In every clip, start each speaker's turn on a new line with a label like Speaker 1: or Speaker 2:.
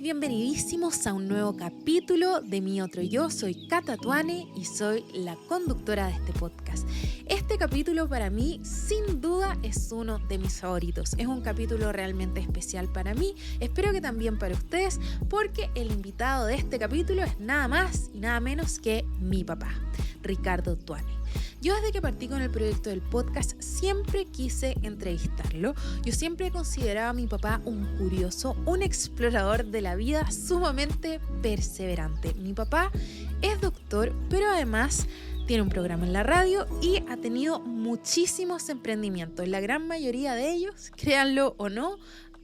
Speaker 1: bienvenidísimos a un nuevo capítulo de Mi Otro Yo. Soy Cata Tuane y soy la conductora de este podcast. Este capítulo para mí, sin duda, es uno de mis favoritos. Es un capítulo realmente especial para mí, espero que también para ustedes, porque el invitado de este capítulo es nada más y nada menos que mi papá, Ricardo Tuane. Yo desde que partí con el proyecto del podcast siempre quise entrevistarlo. Yo siempre he considerado a mi papá un curioso, un explorador de la vida sumamente perseverante. Mi papá es doctor, pero además tiene un programa en la radio y ha tenido muchísimos emprendimientos. La gran mayoría de ellos, créanlo o no,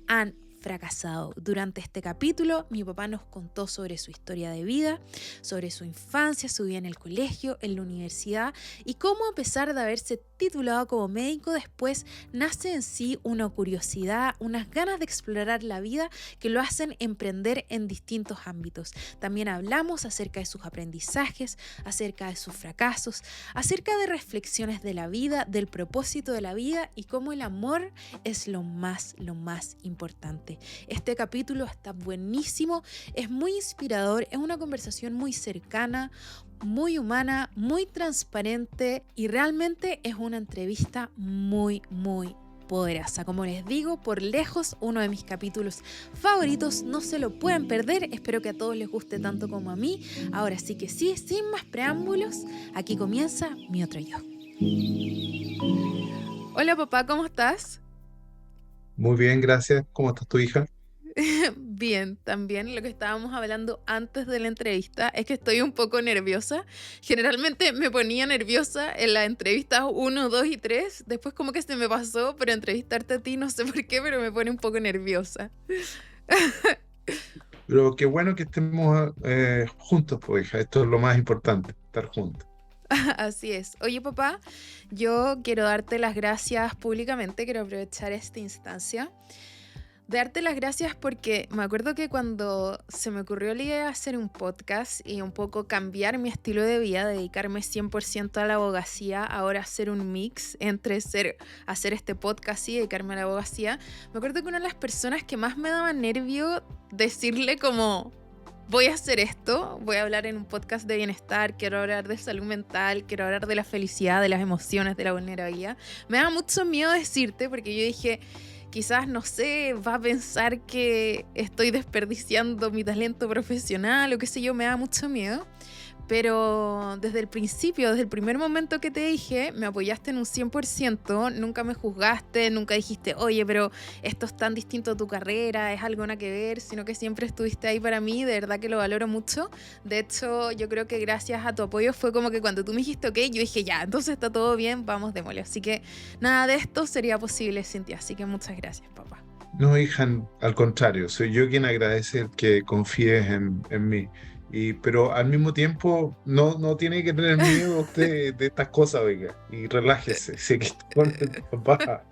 Speaker 1: han fracasado. Durante este capítulo, mi papá nos contó sobre su historia de vida, sobre su infancia, su vida en el colegio, en la universidad y cómo, a pesar de haberse titulado como médico, después nace en sí una curiosidad, unas ganas de explorar la vida que lo hacen emprender en distintos ámbitos. También hablamos acerca de sus aprendizajes, acerca de sus fracasos, acerca de reflexiones de la vida, del propósito de la vida y cómo el amor es lo más importante. Este capítulo está buenísimo, es muy inspirador, es una conversación muy cercana, muy humana, muy transparente y realmente es una entrevista muy poderosa. Como les digo, por lejos uno de mis capítulos favoritos, no se lo pueden perder. Espero que a todos les guste tanto como a mí. Ahora sí que sí, sin más preámbulos, aquí comienza Mi Otro Yo. Hola papá, ¿cómo estás?
Speaker 2: Muy bien, gracias. ¿Cómo está tu hija?
Speaker 1: Bien, también lo que estábamos hablando antes de la entrevista es que estoy un poco nerviosa. Generalmente me ponía nerviosa en las entrevistas 1, 2 y 3. Después como que se me pasó, pero entrevistarte a ti no sé por qué, pero me pone un poco nerviosa.
Speaker 2: Pero qué bueno que estemos juntos, pues, hija. Esto es lo más importante, estar juntos.
Speaker 1: Así es. Oye papá, yo quiero darte las gracias públicamente, quiero aprovechar esta instancia. Darte las gracias porque me acuerdo que cuando se me ocurrió la idea de hacer un podcast y un poco cambiar mi estilo de vida, dedicarme 100% a la abogacía, ahora hacer un mix entre hacer este podcast y dedicarme a la abogacía, me acuerdo que una de las personas que más me daba nervio decirle como, voy a hacer esto, voy a hablar en un podcast de bienestar, quiero hablar de salud mental, quiero hablar de la felicidad, de las emociones, de la vulnerabilidad. Me da mucho miedo decirte porque yo dije, quizás, no sé, va a pensar que estoy desperdiciando mi talento profesional o qué sé yo, me da mucho miedo. Pero desde el principio, desde el primer momento que te dije, me apoyaste en un 100%, nunca me juzgaste, nunca dijiste, oye, pero esto es tan distinto a tu carrera, es algo nada que ver, sino que siempre estuviste ahí para mí, de verdad que lo valoro mucho. De hecho, yo creo que gracias a tu apoyo fue como que cuando tú me dijiste, ok, yo dije, ya, entonces está todo bien, vamos, démosle. Así que nada de esto sería posible sin ti, así que muchas gracias, papá.
Speaker 2: No, hija, al contrario, soy yo quien agradece el que confíes en mí. Pero al mismo tiempo, no tiene que tener miedo usted de estas cosas, oiga. Y relájese, sé que está con el papá.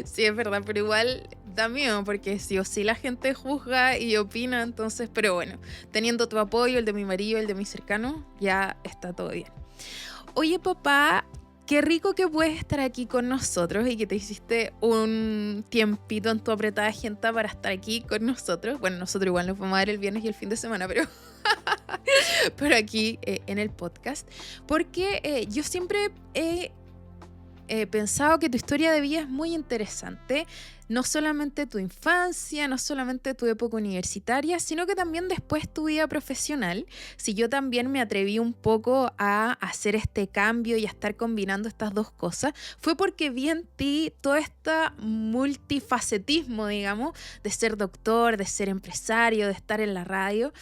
Speaker 1: Sí, es verdad, pero igual da miedo porque sí o sí la gente juzga y opina, entonces, pero bueno, teniendo tu apoyo, el de mi marido, el de mis cercanos, ya está todo bien. Oye, papá, qué rico que puedes estar aquí con nosotros y que te hiciste un tiempito en tu apretada agenda para estar aquí con nosotros. Bueno, nosotros igual nos vamos a ver el viernes y el fin de semana, pero aquí en el podcast, porque yo siempre he pensado que tu historia de vida es muy interesante, no solamente tu infancia, no solamente tu época universitaria, sino que también después tu vida profesional. Si yo también me atreví un poco a hacer este cambio y a estar combinando estas dos cosas, fue porque vi en ti todo este multifacetismo, digamos, de ser doctor, de ser empresario, de estar en la radio,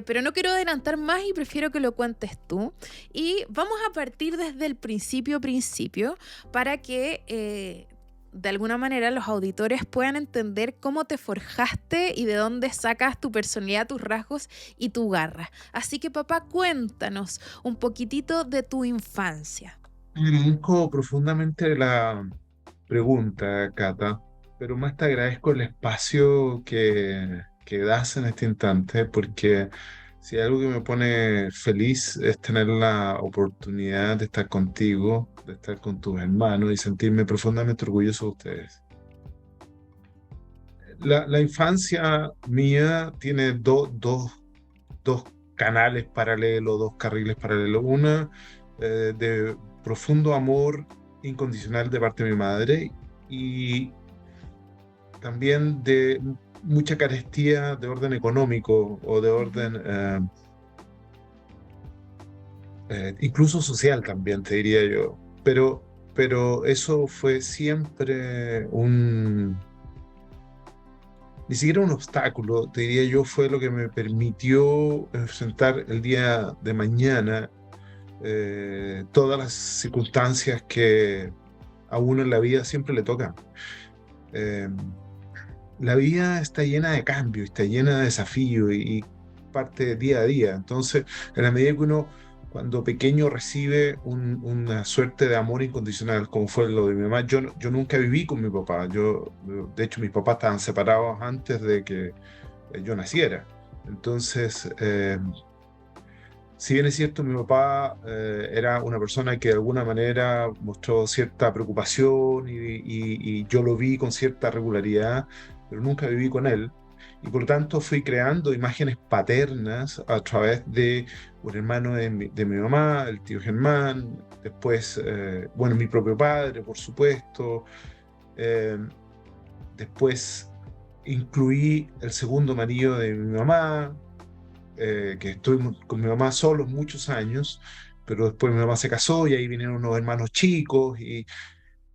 Speaker 1: pero no quiero adelantar más y prefiero que lo cuentes tú. Y vamos a partir desde el principio para que de alguna manera los auditores puedan entender cómo te forjaste y de dónde sacas tu personalidad, tus rasgos y tu garra. Así que papá, cuéntanos un poquitito de tu infancia.
Speaker 2: Agradezco profundamente la pregunta, Cata, pero más te agradezco el espacio que das en este instante, porque si hay algo que me pone feliz es tener la oportunidad de estar contigo, de estar con tus hermanos y sentirme profundamente orgulloso de ustedes. la infancia mía tiene dos canales paralelos, dos carriles paralelos. Una de profundo amor incondicional de parte de mi madre y también de mucha carestía de orden económico o de
Speaker 1: Ujú.
Speaker 2: orden incluso social también, te diría yo. Pero eso fue siempre ni siquiera un obstáculo, te diría yo, fue lo que me permitió enfrentar el día de mañana todas las circunstancias que a uno en la vida siempre le tocan. Eh, la vida está llena de cambios, está llena de desafíos y parte día a día. Entonces, en la medida que uno, cuando pequeño, recibe una suerte de amor incondicional, como fue lo de mi mamá, yo nunca viví con mi papá. De hecho, mis papás estaban separados antes de que yo naciera. Entonces, si bien es cierto, mi papá era una persona que de alguna manera mostró cierta preocupación y yo lo vi con cierta regularidad, pero nunca viví con él. Y por lo tanto fui creando imágenes paternas a través de un hermano de mi mamá, el tío Germán, después, bueno, mi propio padre, por supuesto. eh, Después incluí el segundo marido de mi mamá, que estuve con mi mamá solos muchos años, pero después mi mamá se casó y ahí vinieron unos hermanos chicos.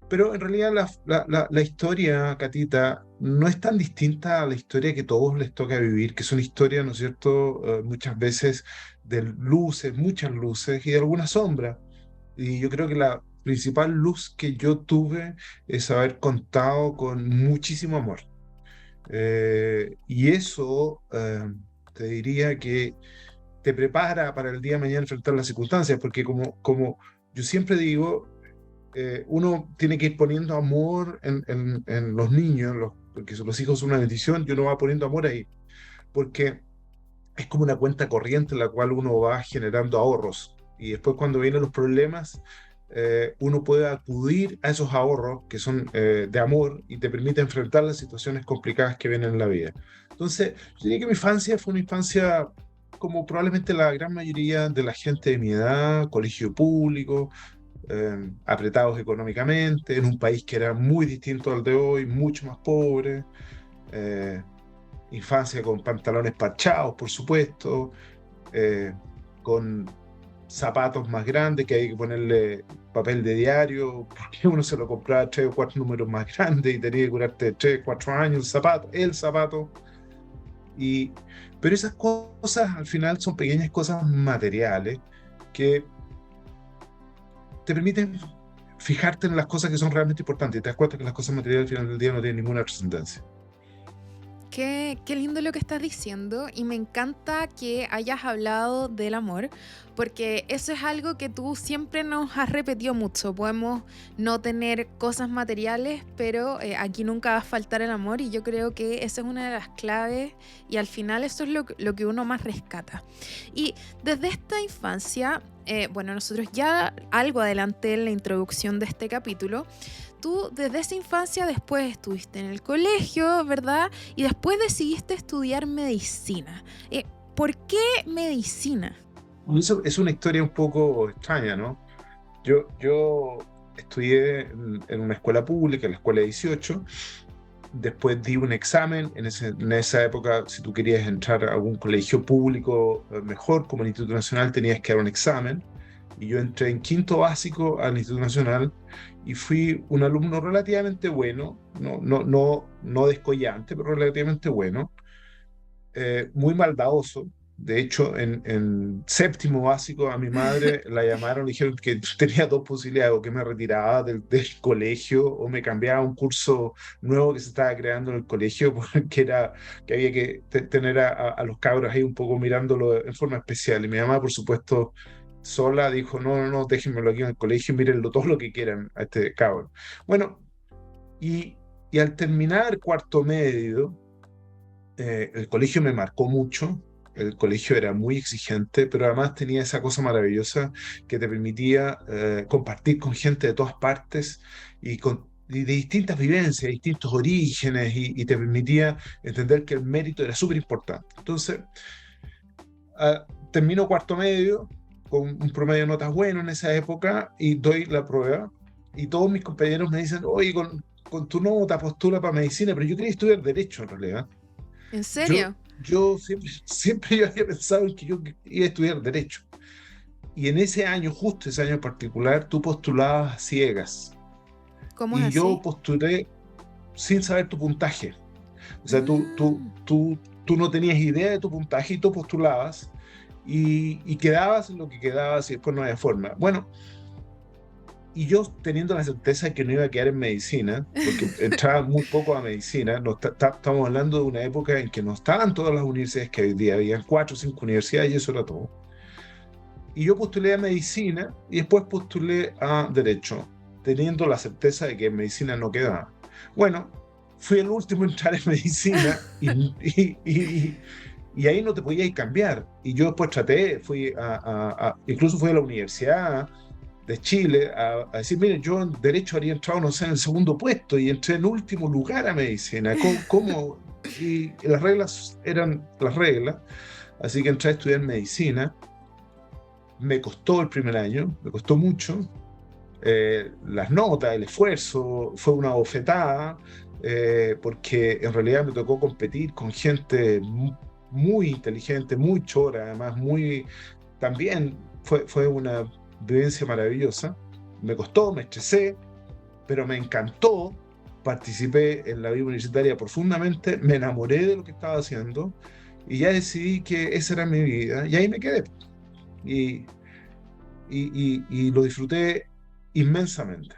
Speaker 2: Pero en realidad la historia, Catita, no es tan distinta a la historia que todos les toca vivir, que son historias, ¿no es cierto?, muchas veces de luces, muchas luces y de algunas sombras. Y yo creo que la principal luz que yo tuve es haber contado con muchísimo amor. Y eso te diría que te prepara para el día de mañana enfrentar las circunstancias, porque como yo siempre digo, uno tiene que ir poniendo amor en los niños, porque los hijos son una bendición, y uno va poniendo amor ahí, porque es como una cuenta corriente en la cual uno va generando ahorros, y después cuando vienen los problemas, uno puede acudir a esos ahorros que son de amor y te permite enfrentar las situaciones complicadas que vienen en la vida. Entonces, yo diría que mi infancia fue una infancia como probablemente la gran mayoría de la gente de mi edad, colegio público, apretados económicamente, en un país que era muy distinto al de hoy, mucho más pobre, eh, infancia con pantalones parchados, por supuesto, eh, con zapatos más grandes que hay que ponerle papel de diario, porque uno se lo compraba 3 o 4 números más grandes y tenía que curarte 3, 4 años el zapato. Y, pero esas cosas al final son pequeñas cosas materiales que te permiten fijarte en las cosas que son realmente importantes y te das cuenta que las cosas materiales al final del día no tienen ninguna trascendencia.
Speaker 1: Qué lindo lo que estás diciendo y me encanta que hayas hablado del amor porque eso es algo que tú siempre nos has repetido mucho. Podemos no tener cosas materiales, pero aquí nunca va a faltar el amor y yo creo que esa es una de las claves y al final eso es lo que uno más rescata. Y desde esta infancia, bueno, nosotros ya algo adelanté en la introducción de este capítulo. Tú desde esa infancia después estuviste en el colegio, ¿verdad? Y después decidiste estudiar medicina. ¿Por qué medicina?
Speaker 2: Eso es una historia un poco extraña, ¿no? Yo estudié en una escuela pública, en la escuela 18. Después di un examen. En esa época, si tú querías entrar a algún colegio público mejor, como el Instituto Nacional, tenías que dar un examen. Y yo entré en quinto básico al Instituto Nacional y fui un alumno relativamente bueno, no descollante, pero relativamente bueno, muy maldadoso. De hecho, en séptimo básico a mi madre la llamaron, le dijeron que tenía dos posibilidades: o que me retiraba del colegio o me cambiaba a un curso nuevo que se estaba creando en el colegio, porque era que había que tener a los cabros ahí un poco mirándolo en forma especial. Y mi mamá, por supuesto, sola dijo, no, no, no, déjenmelo aquí en el colegio, mírenlo todo lo que quieran a este cabro. Bueno, y al terminar cuarto medio, el colegio me marcó mucho. El colegio era muy exigente, pero además tenía esa cosa maravillosa que te permitía compartir con gente de todas partes y de distintas vivencias, distintos orígenes, y te permitía entender que el mérito era súper importante. Entonces, termino cuarto medio con un promedio de notas bueno en esa época y doy la prueba y todos mis compañeros me dicen, oye, con tu nota postula para medicina, pero yo quería estudiar derecho en realidad.
Speaker 1: ¿En
Speaker 2: Yo,
Speaker 1: serio?
Speaker 2: yo siempre yo había pensado en que yo iba a estudiar derecho. Y en ese año, justo ese año en particular, tú postulabas a ciegas.
Speaker 1: ¿Cómo es
Speaker 2: Y yo
Speaker 1: así?
Speaker 2: postulé sin saber tu puntaje. O sea,
Speaker 1: Mm.
Speaker 2: tú no tenías idea de tu puntaje y tú postulabas y quedabas en lo que quedabas y después no había forma. Bueno, y yo teniendo la certeza de que no iba a quedar en medicina, porque entraba muy poco a medicina, no, estamos hablando de una época en que no estaban todas las universidades que hoy día, habían 4 o 5 universidades y eso era todo. Y yo postulé a medicina y después postulé a derecho, teniendo la certeza de que en medicina no quedaba. Bueno, fui el último en entrar en medicina y ahí no te podías cambiar. Y yo después traté, incluso fui a la Universidad de Chile a decir, miren, yo en derecho habría entrado, no sé, en el segundo puesto y entré en último lugar a medicina. ¿Cómo? Y las reglas eran las reglas, así que entré a estudiar medicina. Me costó el primer año, me costó mucho. Las notas, el esfuerzo, fue una bofetada, porque en realidad me tocó competir con gente muy inteligente, muy chora, además, también fue una vivencia maravillosa. Me costó, me estresé, pero me encantó. Participé en la vida universitaria profundamente, me enamoré de lo que estaba haciendo y ya decidí que esa era mi vida y ahí me quedé. Y, y lo disfruté inmensamente.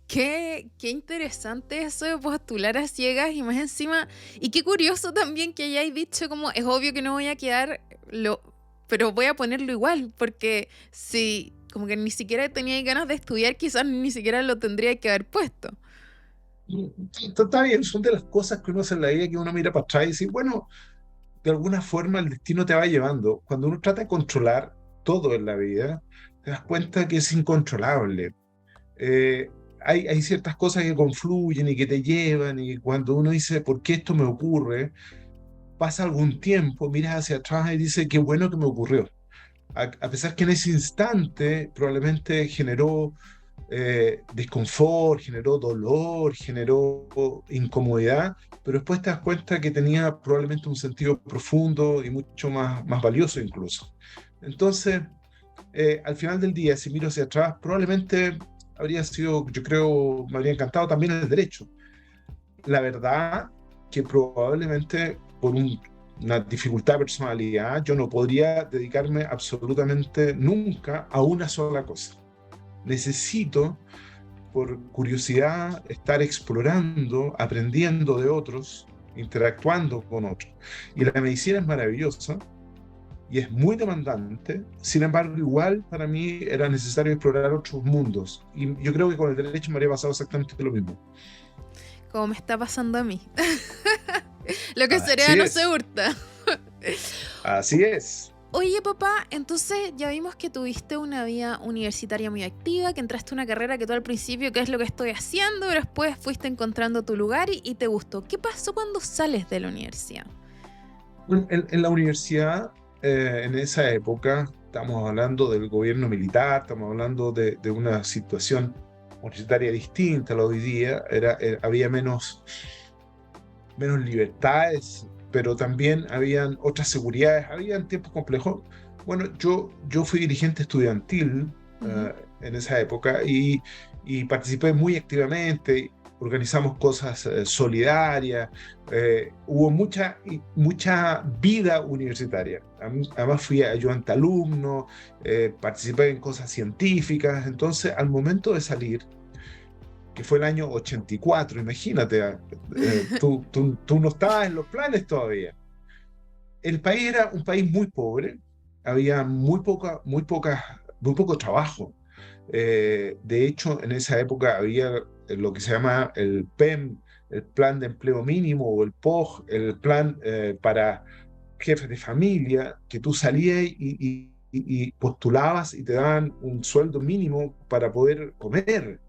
Speaker 1: Qué interesante eso de postular a ciegas y más encima. Y qué curioso también que hayáis dicho como es obvio que no voy a quedar, pero voy a ponerlo igual, porque si como que ni siquiera teníais ganas de estudiar, quizás ni siquiera lo tendría que haber puesto.
Speaker 2: Está bien, son de las cosas que uno hace en la vida que uno mira para atrás y dice, bueno, de alguna forma el destino te va llevando. Cuando uno trata de controlar todo en la vida, te das cuenta que es incontrolable. Eh, hay ciertas cosas que confluyen y que te llevan, y cuando uno dice, ¿por qué esto me ocurre? Pasa algún tiempo, miras hacia atrás y dices, qué bueno que me ocurrió. A pesar que en ese instante probablemente generó desconfort, generó dolor, generó incomodidad, pero después te das cuenta que tenía probablemente un sentido profundo y mucho más valioso incluso. Entonces, al final del día, si miro hacia atrás, probablemente habría sido, yo creo, me habría encantado también el derecho. La verdad que probablemente una dificultad de personalidad, yo no podría dedicarme absolutamente nunca a una sola cosa. Necesito, por curiosidad, estar explorando, aprendiendo de otros, interactuando con otros. Y la medicina es maravillosa y es muy demandante. Sin embargo, igual para mí era necesario explorar otros mundos. Y yo creo que con el derecho me habría pasado exactamente lo mismo.
Speaker 1: Como me está pasando a mí. Lo que sería
Speaker 2: Así
Speaker 1: no se
Speaker 2: es,
Speaker 1: hurta.
Speaker 2: así es.
Speaker 1: Oye, papá, entonces ya vimos que tuviste una vida universitaria muy activa, que entraste a una carrera que tú al principio, ¿qué es lo que estoy haciendo? Pero después fuiste encontrando tu lugar y te gustó. ¿Qué pasó cuando sales de la universidad?
Speaker 2: En la universidad, en esa época, estamos hablando del gobierno militar, estamos hablando de una situación universitaria distinta a la de hoy día. Había menos libertades, pero también habían otras seguridades, habían tiempos complejos. Bueno, yo fui dirigente estudiantil
Speaker 1: Ujú.
Speaker 2: en esa época y participé muy activamente, organizamos cosas solidarias, hubo mucha vida universitaria. Además fui ayudante alumno, participé en cosas científicas, entonces al momento de salir, que fue el año 84, imagínate, tú no estabas en los planes todavía. El país era un país muy pobre, había muy poco trabajo. De hecho, en esa época había lo que se llama el PEM, el Plan de Empleo Mínimo, o el POG, el plan para jefes de familia, que tú salías y postulabas y te daban un sueldo mínimo para poder comer.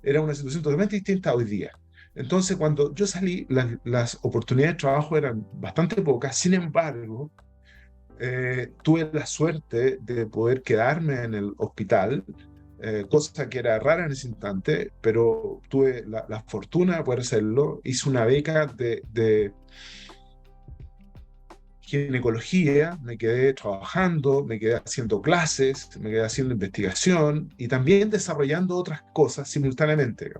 Speaker 2: era una situación totalmente distinta a hoy día. Entonces, cuando yo salí, las oportunidades de trabajo eran bastante pocas. Sin embargo, tuve la suerte de poder quedarme en el hospital, cosa que era rara en ese instante, pero tuve la fortuna de poder hacerlo. Hice una beca de ginecología, me quedé trabajando, me quedé haciendo clases, me quedé haciendo investigación y también desarrollando otras cosas simultáneamente.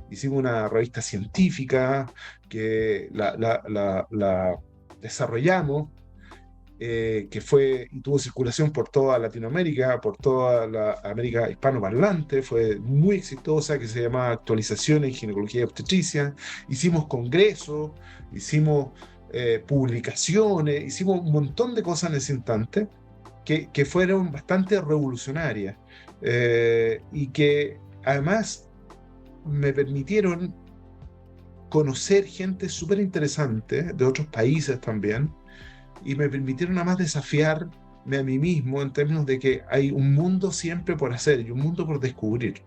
Speaker 2: Hicimos una revista científica que la desarrollamos, que fue y tuvo circulación por toda Latinoamérica, por toda la América hispanoparlante, fue muy exitosa, que se llamaba Actualizaciones en Ginecología y Obstetricia. Hicimos congresos, hicimos publicaciones, hicimos un montón de cosas en ese instante que fueron bastante revolucionarias, y que además me permitieron conocer gente súper interesante de otros países también, y me permitieron además desafiarme a mí mismo en términos de que hay un mundo siempre por hacer y un mundo por descubrir.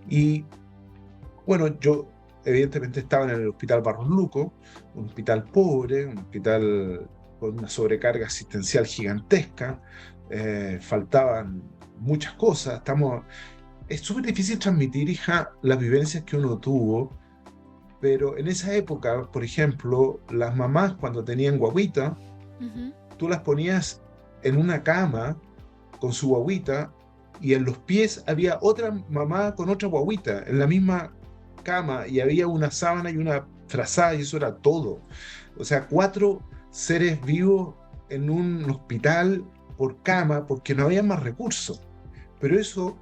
Speaker 2: Y bueno, yo evidentemente estaba en el Hospital Barros Luco, un hospital pobre, un hospital con una sobrecarga asistencial gigantesca, faltaban muchas cosas. Es súper difícil transmitir, hija, las vivencias que uno tuvo, pero en esa época, por ejemplo, las mamás cuando tenían guaguita,
Speaker 1: Ujú.
Speaker 2: tú las ponías en una cama con su guaguita y en los pies había otra mamá con otra guaguita en la misma cama y había una sábana y una frazada y eso era todo. O sea, 4 seres vivos en un hospital por cama porque no había más recursos. Pero eso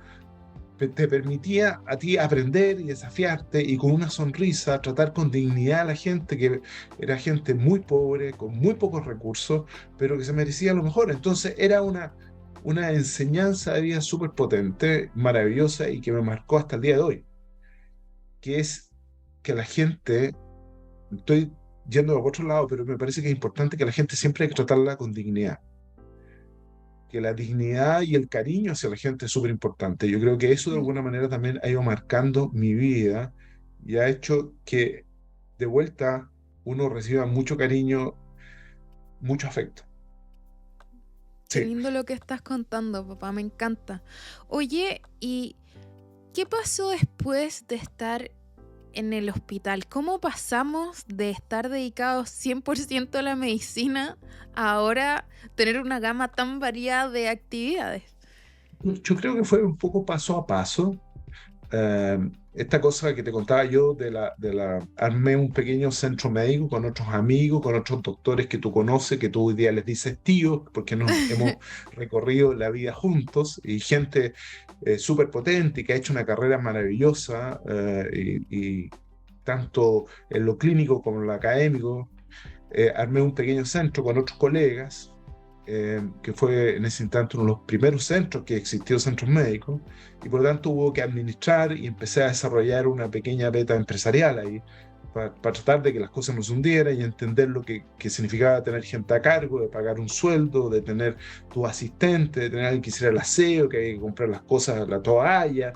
Speaker 2: te permitía a ti aprender y desafiarte y con una sonrisa tratar con dignidad a la gente que era gente muy pobre, con muy pocos recursos, pero que se merecía lo mejor. Entonces era una enseñanza de vida súper potente, maravillosa y que me marcó hasta el día de hoy, que es que la gente, estoy yendo a otro lado, pero me parece que es importante que la gente siempre hay que tratarla con dignidad, que la dignidad y el cariño hacia la gente es súper importante. Yo creo que eso de
Speaker 1: Mm.
Speaker 2: alguna manera también ha ido marcando mi vida y ha hecho que de vuelta uno reciba mucho cariño, mucho afecto.
Speaker 1: Qué
Speaker 2: Sí.
Speaker 1: lindo lo que estás contando, papá, me encanta. Oye, ¿y qué pasó después de estar en el hospital? ¿Cómo pasamos de estar dedicados 100% a la medicina a ahora tener una gama tan variada de actividades?
Speaker 2: Yo creo que fue un poco paso a paso. Esta cosa que te contaba yo armé un pequeño centro médico con otros amigos, con otros doctores que tú conoces, que tú hoy día les dices tíos, porque nos hemos recorrido la vida juntos, y gente súper potente y que ha hecho una carrera maravillosa, y tanto en lo clínico como en lo académico. Armé un pequeño centro con otros colegas, que fue en ese instante uno de los primeros centros que existió, centros médicos, y por lo tanto hubo que administrar y empecé a desarrollar una pequeña beta empresarial ahí, para tratar de que las cosas no se hundieran y entender lo que significaba tener gente a cargo, de pagar un sueldo, de tener tu asistente, de tener alguien que hiciera el aseo, que había que comprar las cosas, la toalla,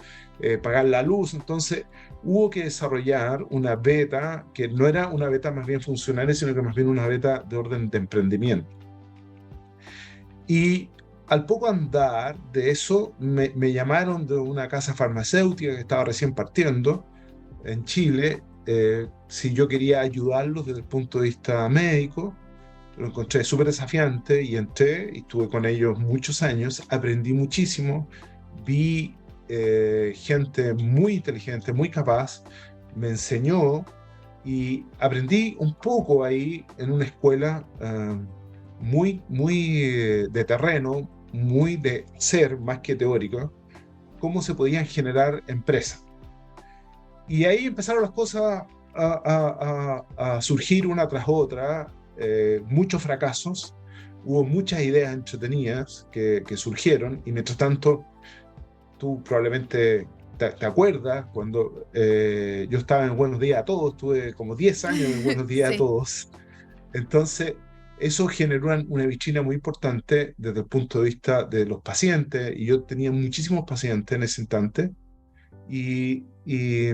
Speaker 2: pagar la luz. Entonces hubo que desarrollar una beta que no era una beta más bien funcional, sino que más bien una beta de orden de emprendimiento. Y al poco andar de eso, me llamaron de una casa farmacéutica que estaba recién partiendo en Chile, si yo quería ayudarlos desde el punto de vista médico. Lo encontré súper desafiante y entré y estuve con ellos muchos años, aprendí muchísimo, vi gente muy inteligente, muy capaz, me enseñó y aprendí un poco ahí en una escuela, muy de terreno, muy de ser más que teórico, cómo se podían generar empresas. Y ahí empezaron las cosas a surgir una tras otra, muchos fracasos, hubo muchas ideas entretenidas que surgieron, y mientras tanto, tú probablemente te acuerdas, cuando yo estaba en Buenos Días a Todos, tuve como 10 años en Buenos Días a
Speaker 1: Sí.
Speaker 2: Todos. Entonces, eso generó una vitrina muy importante desde el punto de vista de los pacientes, y yo tenía muchísimos pacientes en ese instante, y y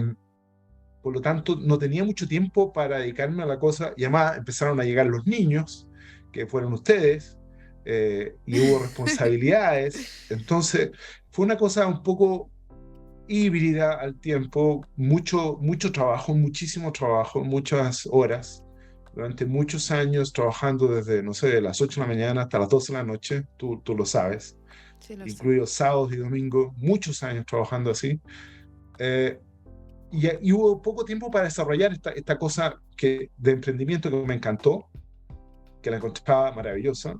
Speaker 2: por lo tanto no tenía mucho tiempo para dedicarme a la cosa, y además empezaron a llegar los niños, que fueron ustedes, y hubo responsabilidades, entonces fue una cosa un poco híbrida al tiempo, mucho trabajo, muchísimo trabajo, muchas horas, durante muchos años trabajando desde, no sé, de las 8 de la mañana hasta las 12 de la noche, tú lo sabes,
Speaker 1: Sí, lo sé.
Speaker 2: incluidos sábados y domingos, muchos años trabajando así. Eh, y hubo poco tiempo para desarrollar esta cosa de emprendimiento que me encantó, que la encontraba maravillosa.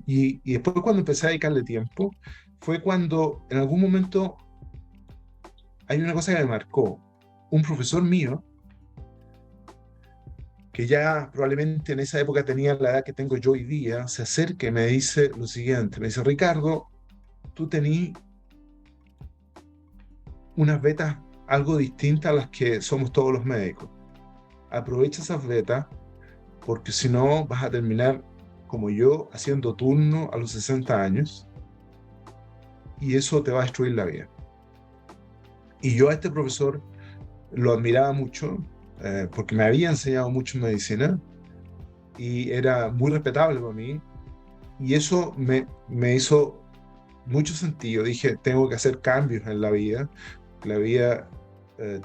Speaker 2: Y después cuando empecé a dedicarle tiempo, fue cuando en algún momento hay una cosa que me marcó. Un profesor mío, que ya probablemente en esa época tenía la edad que tengo yo hoy día, se acerca y me dice lo siguiente, me dice, Ricardo, tú tenés unas vetas algo distintas a las que somos todos los médicos. Aprovecha esas vetas porque si no vas a terminar como yo haciendo turno a los 60 años y eso te va a destruir la vida. Y yo a este profesor lo admiraba mucho porque me había enseñado mucho en medicina y era muy respetable para mí y eso me hizo mucho sentido. Dije, tengo que hacer cambios en la vida eh,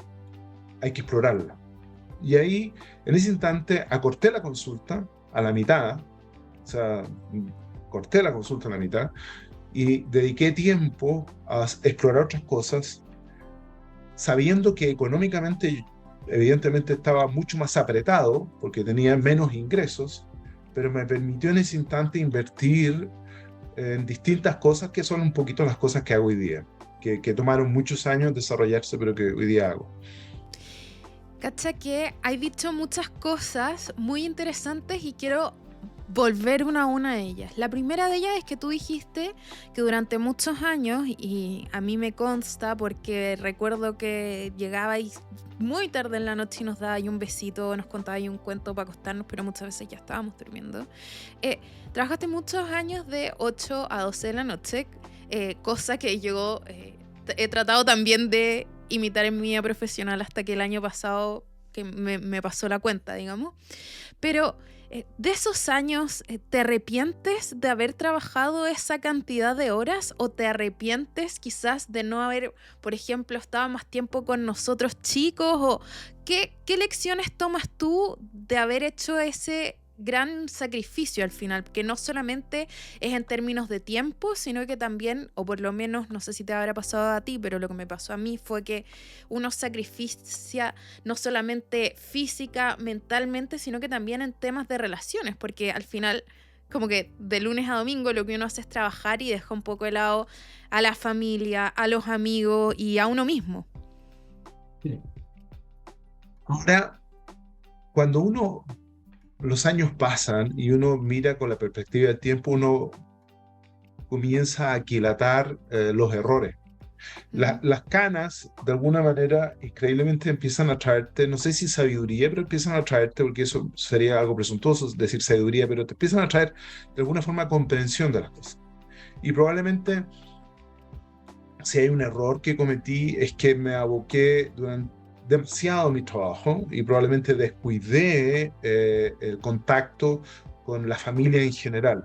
Speaker 2: hay que explorarla. Y ahí, en ese instante, acorté la consulta a la mitad, o sea, corté la consulta a la mitad y dediqué tiempo a explorar otras cosas, sabiendo que económicamente, evidentemente, estaba mucho más apretado porque tenía menos ingresos, pero me permitió en ese instante invertir en distintas cosas que son un poquito las cosas que hago hoy día, que tomaron muchos años desarrollarse, pero que hoy día hago.
Speaker 1: Cacha que hay dicho muchas cosas muy interesantes y quiero volver una a una de ellas. La primera de ellas es que tú dijiste que durante muchos años, y a mí me consta porque recuerdo que llegabais muy tarde en la noche y nos dabais un besito, nos contabais un cuento para acostarnos, pero muchas veces ya estábamos durmiendo. Trabajaste muchos años de 8 a 12 de la noche, cosa que yo he tratado también de imitar en mi vida profesional hasta que el año pasado que me pasó la cuenta, digamos. Pero de esos años, ¿te arrepientes de haber trabajado esa cantidad de horas o te arrepientes quizás de no haber, por ejemplo, estado más tiempo con nosotros chicos? ¿O qué lecciones tomas tú de haber hecho ese gran sacrificio al final, que no solamente es en términos de tiempo, sino que también, o por lo menos, no sé si te habrá pasado a ti, pero lo que me pasó a mí fue que uno sacrificia no solamente física, mentalmente, sino que también en temas de relaciones, porque al final, como que de lunes a domingo lo que uno hace es trabajar y deja un poco de lado a la familia, a los amigos y a uno mismo.
Speaker 2: Sí. Ahora, cuando los años pasan y uno mira con la perspectiva del tiempo, uno comienza a aquilatar los errores. Las canas, de alguna manera, increíblemente empiezan a traerte, no sé si sabiduría, pero empiezan a traerte, porque eso sería algo presuntuoso decir sabiduría, pero te empiezan a traer de alguna forma comprensión de las cosas. Y probablemente, si hay un error que cometí, es que me aboqué durante demasiado mi trabajo y probablemente descuidé el contacto con la familia en general.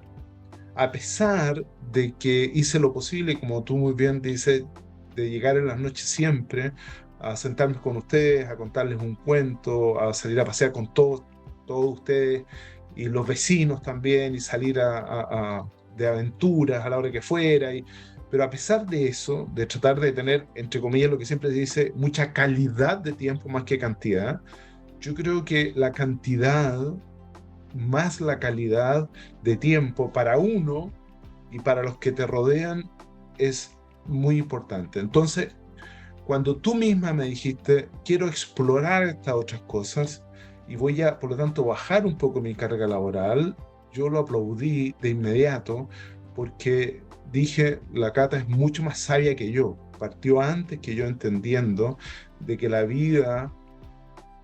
Speaker 2: A pesar de que hice lo posible, como tú muy bien dices, de llegar en las noches siempre, a sentarme con ustedes, a contarles un cuento, a salir a pasear con todos ustedes y los vecinos también, y salir de aventuras a la hora que fuera. Pero a pesar de eso, de tratar de tener, entre comillas, lo que siempre se dice, mucha calidad de tiempo más que cantidad, yo creo que la cantidad más la calidad de tiempo para uno y para los que te rodean es muy importante. Entonces, cuando tú misma me dijiste, quiero explorar estas otras cosas y voy a, por lo tanto, bajar un poco mi carga laboral, yo lo aplaudí de inmediato porque dije, la Cata es mucho más sabia que yo. Partió antes que yo entendiendo de que la vida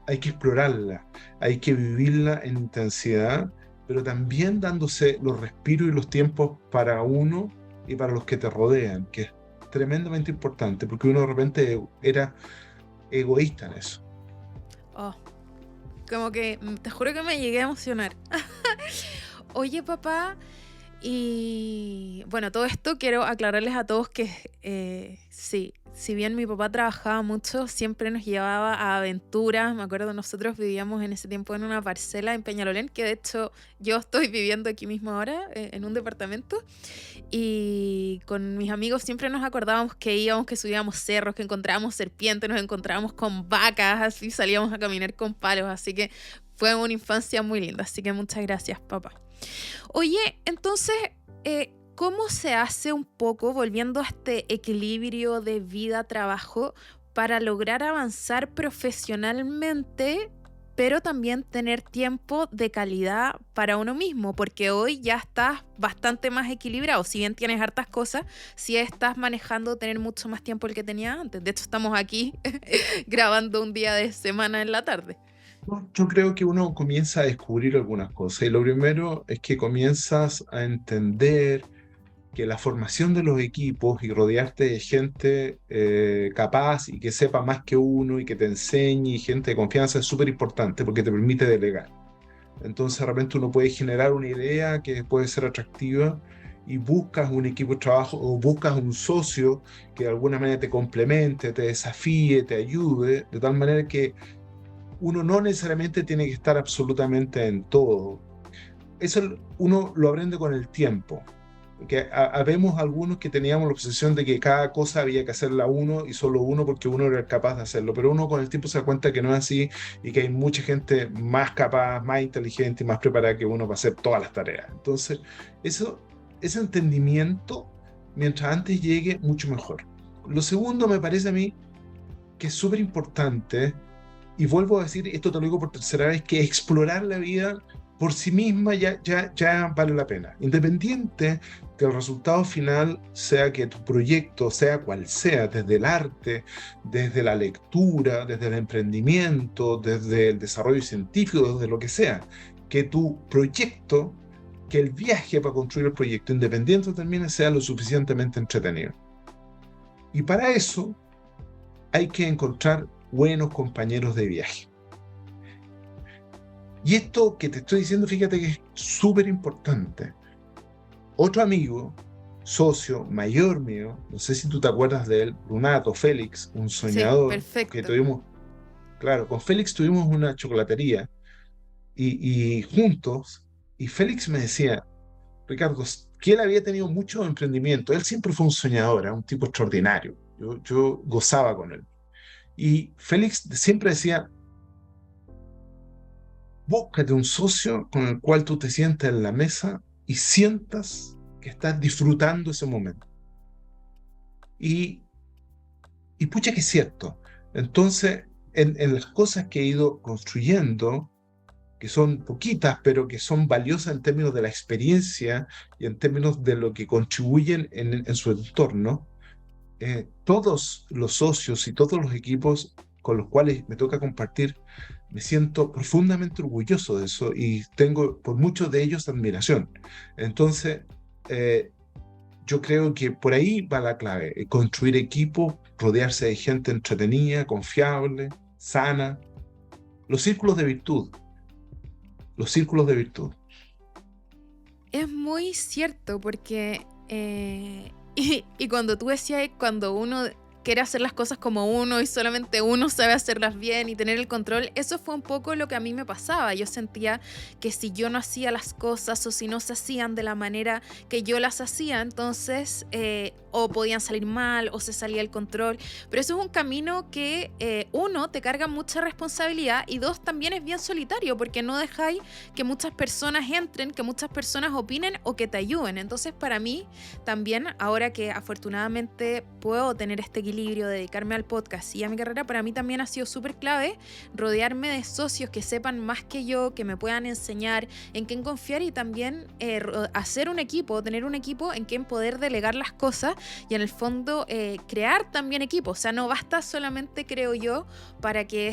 Speaker 2: hay que explorarla, hay que vivirla en intensidad, pero también dándose los respiros y los tiempos para uno y para los que te rodean, que es tremendamente importante, porque uno de repente era egoísta en eso.
Speaker 1: Oh, como que te juro que me llegué a emocionar. Oye, papá, y bueno, todo esto quiero aclararles a todos que sí, si bien mi papá trabajaba mucho, siempre nos llevaba a aventuras. Me acuerdo, nosotros vivíamos en ese tiempo en una parcela en Peñalolén, que de hecho yo estoy viviendo aquí mismo ahora, en un departamento. Y con mis amigos siempre nos acordábamos que íbamos, que subíamos cerros, que encontrábamos serpientes, nos encontrábamos con vacas, así salíamos a caminar con palos. Así que fue una infancia muy linda. Así que muchas gracias, papá. Oye, entonces, ¿cómo se hace un poco, volviendo a este equilibrio de vida-trabajo, para lograr avanzar profesionalmente, pero también tener tiempo de calidad para uno mismo? Porque hoy ya estás bastante más equilibrado. Si bien tienes hartas cosas, sí estás manejando tener mucho más tiempo del que tenías antes. De hecho, estamos aquí grabando un día de semana en la tarde.
Speaker 2: No, yo creo que uno comienza a descubrir algunas cosas y lo primero es que comienzas a entender que la formación de los equipos y rodearte de gente capaz y que sepa más que uno y que te enseñe y gente de confianza es súper importante porque te permite delegar. Entonces de repente uno puede generar una idea que puede ser atractiva y buscas un equipo de trabajo o buscas un socio que de alguna manera te complemente, te desafíe, te ayude, de tal manera que uno no necesariamente tiene que estar absolutamente en todo. Eso uno lo aprende con el tiempo. Porque habemos algunos que teníamos la obsesión de que cada cosa había que hacerla uno y solo uno porque uno era capaz de hacerlo, pero uno con el tiempo se da cuenta que no es así y que hay mucha gente más capaz, más inteligente y más preparada que uno para hacer todas las tareas. Entonces, ese entendimiento, mientras antes llegue, mucho mejor. Lo segundo me parece a mí que es súper importante, y vuelvo a decir, esto te lo digo por tercera vez, que explorar la vida por sí misma ya vale la pena. Independiente que el resultado final sea que tu proyecto, sea cual sea, desde el arte, desde la lectura, desde el emprendimiento, desde el desarrollo científico, desde lo que sea, que tu proyecto, que el viaje para construir el proyecto, independiente termine, sea lo suficientemente entretenido. Y para eso hay que encontrar buenos compañeros de viaje. Y esto que te estoy diciendo, fíjate que es súper importante. Otro amigo, socio mayor mío, no sé si tú te acuerdas de él, Brunato, Félix, un
Speaker 1: Sí,
Speaker 2: soñador que
Speaker 1: perfecto.
Speaker 2: tuvimos, claro, con Félix tuvimos una chocolatería y juntos, y Félix me decía, Ricardo, que él había tenido mucho emprendimiento, él siempre fue un soñador, era un tipo extraordinario, yo gozaba con él. Y Félix siempre decía, búscate un socio con el cual tú te sientas en la mesa y sientas que estás disfrutando ese momento. Y, y pucha que es cierto. Entonces, en las cosas que he ido construyendo, que son poquitas, pero que son valiosas en términos de la experiencia y en términos de lo que contribuyen en su entorno, todos los socios y todos los equipos con los cuales me toca compartir, me siento profundamente orgulloso de eso y tengo por muchos de ellos admiración. Entonces, eh, yo creo que por ahí va la clave, construir equipos, rodearse de gente entretenida, confiable, sana, los círculos de virtud, los círculos de virtud.
Speaker 1: Es muy cierto porque, y cuando tú decías, cuando uno quiere hacer las cosas como uno y solamente uno sabe hacerlas bien y tener el control, eso fue un poco lo que a mí me pasaba. Yo sentía que si yo no hacía las cosas o si no se hacían de la manera que yo las hacía, entonces o podían salir mal o se salía el control. Pero eso es un camino que uno, te carga mucha responsabilidad y dos, también es bien solitario porque no dejáis que muchas personas entren, que muchas personas opinen o que te ayuden. Entonces para mí también, ahora que afortunadamente puedo tener este equilibrio, dedicarme al podcast y a mi carrera, para mí también ha sido súper clave rodearme de socios que sepan más que yo, que me puedan enseñar en quién confiar y también hacer un equipo, tener un equipo en quien poder delegar las cosas y en el fondo crear también equipo. O sea, no basta solamente, creo yo, para que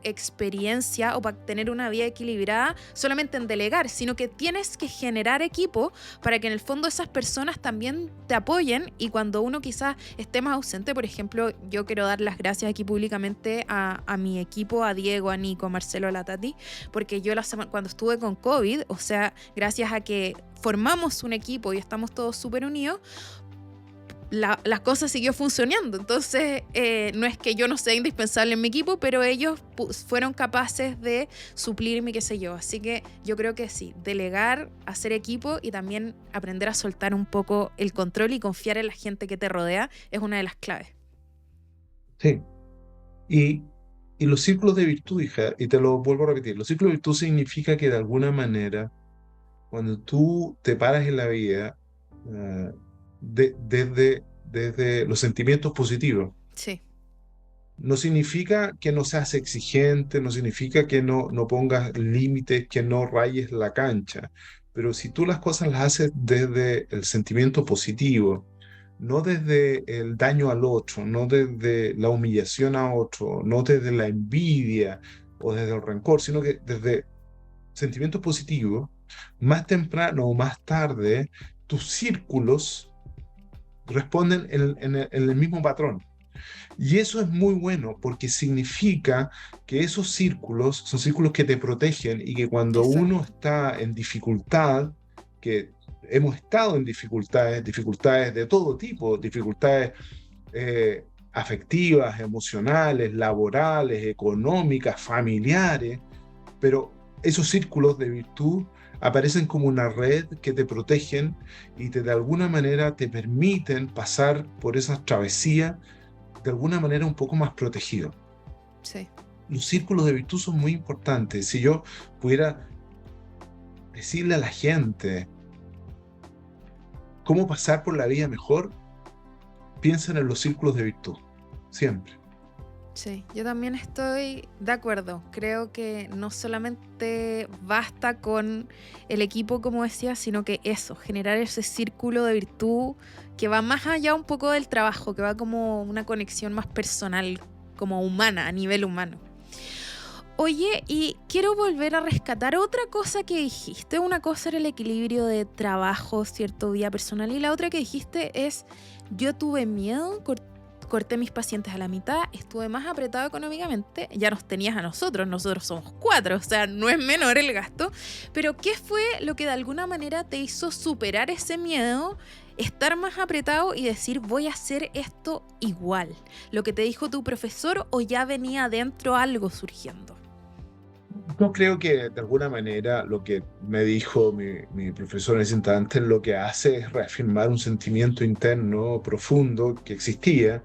Speaker 1: experiencia o para tener una vida equilibrada solamente en delegar, sino que tienes que generar equipo para que en el fondo esas personas también te apoyen, y cuando uno quizás esté más ausente, por ejemplo, yo quiero dar las gracias aquí públicamente a mi equipo, a Diego, a Nico, a Marcelo, a la Tati, porque yo cuando estuve con COVID, o sea, gracias a que formamos un equipo y estamos todos súper unidos, las cosas siguió funcionando. Entonces, no es que yo no sea indispensable en mi equipo, pero ellos fueron capaces de suplirme, qué sé yo. Así que yo creo que sí, delegar, hacer equipo y también aprender a soltar un poco el control y confiar en la gente que te rodea es una de las claves.
Speaker 2: Sí. Y, y los círculos de virtud, hija, y te lo vuelvo a repetir, los círculos de virtud significa que de alguna manera, cuando tú te paras en la vida, eh, desde los sentimientos positivos,
Speaker 1: Sí,
Speaker 2: no significa que no seas exigente, no significa que no pongas límites, que no rayes la cancha, pero si tú las cosas las haces desde el sentimiento positivo, no desde el daño al otro, no desde la humillación a otro, no desde la envidia o desde el rencor, sino que desde sentimientos positivos, más temprano o más tarde, tus círculos responden en el mismo patrón. Y eso es muy bueno porque significa que esos círculos son círculos que te protegen y que cuando uno
Speaker 1: exacto.
Speaker 2: está en dificultad, que hemos estado en dificultades, dificultades de todo tipo, dificultades afectivas, emocionales, laborales, económicas, familiares, pero esos círculos de virtud aparecen como una red que te protegen y de alguna manera te permiten pasar por esas travesías de alguna manera un poco más protegido.
Speaker 1: Sí.
Speaker 2: Los círculos de virtud son muy importantes. Si yo pudiera decirle a la gente cómo pasar por la vida mejor, piensen en los círculos de virtud, siempre.
Speaker 1: Sí, yo también estoy de acuerdo. Creo que no solamente basta con el equipo, como decía, sino que eso, generar ese círculo de virtud que va más allá un poco del trabajo, que va como una conexión más personal, como humana, a nivel humano. Oye, y quiero volver a rescatar otra cosa que dijiste. Una cosa era el equilibrio de trabajo, cierto, vida personal, y la otra que dijiste es, yo tuve miedo, corté mis pacientes a la mitad, estuve más apretado económicamente, ya nos tenías a nosotros somos 4, o sea, no es menor el gasto, pero ¿qué fue lo que de alguna manera te hizo superar ese miedo, estar más apretado y decir voy a hacer esto igual? ¿Lo que te dijo tu profesor o ya venía adentro algo surgiendo?
Speaker 2: Yo creo que de alguna manera lo que me dijo mi profesor en ese instante lo que hace es reafirmar un sentimiento interno profundo que existía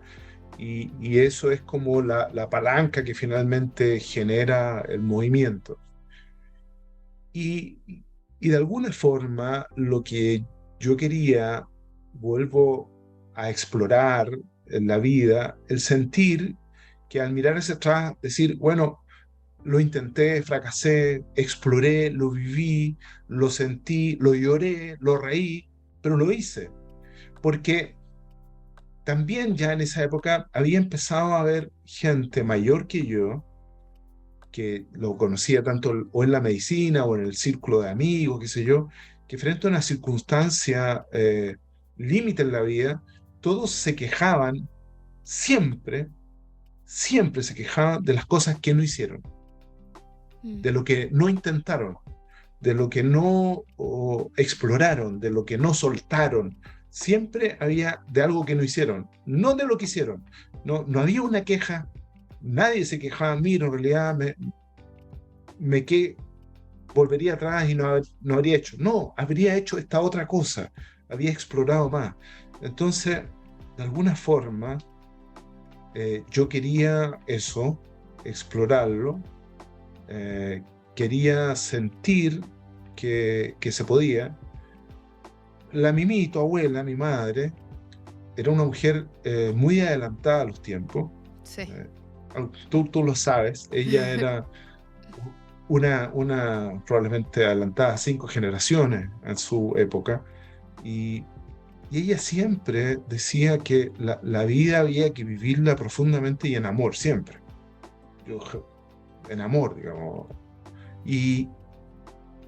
Speaker 2: y eso es como la palanca que finalmente genera el movimiento. Y, y de alguna forma lo que yo quería, vuelvo a explorar en la vida, el sentir que al mirar hacia atrás, decir, bueno, lo intenté, fracasé, exploré, lo viví, lo sentí, lo lloré, lo reí, pero lo hice. Porque también ya en esa época había empezado a haber gente mayor que yo, que lo conocía tanto o en la medicina o en el círculo de amigos, qué sé yo, que frente a una circunstancia límite en la vida, todos se quejaban siempre, siempre se quejaban de las cosas que no hicieron,
Speaker 1: Mm,
Speaker 2: de lo que no intentaron, de lo que no exploraron, de lo que no soltaron. Siempre había de algo que no hicieron, no de lo que hicieron. No había una queja, nadie se quejaba, mira, en realidad me volvería atrás y no habría hecho. No, habría hecho esta otra cosa, había explorado más. Entonces, de alguna forma, yo quería eso, explorarlo, eh, quería sentir que se podía. La Mimi, tu abuela, mi madre, era una mujer muy adelantada a los tiempos.
Speaker 1: sí.
Speaker 2: Eh, tú lo sabes, ella era una probablemente adelantada 5 generaciones en su época. Y, y ella siempre decía que la vida había que vivirla profundamente y en amor, siempre. Yo en amor, digamos. Y,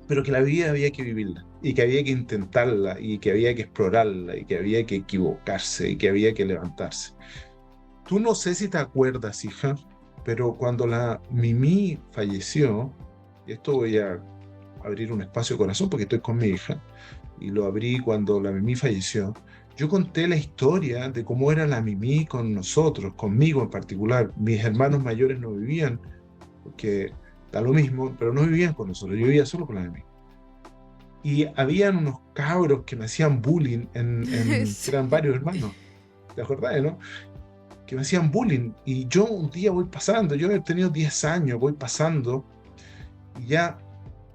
Speaker 2: pero que la vida había que vivirla, y que había que intentarla, y que había que explorarla, y que había que equivocarse, y que había que levantarse. Tú no sé si te acuerdas, hija, pero cuando la Mimi falleció, y esto voy a abrir un espacio de corazón porque estoy con mi hija, y lo abrí cuando la Mimi falleció, yo conté la historia de cómo era la Mimi con nosotros, conmigo en particular. Mis hermanos mayores no vivían, porque da lo mismo, pero no vivían con nosotros, yo vivía solo con la Mimi. Y habían unos cabros que me hacían bullying, que eran
Speaker 1: Sí.
Speaker 2: varios hermanos, ¿te acordás, no? Que me hacían bullying. Y yo un día voy pasando, yo he tenido 10 años, voy pasando y ya,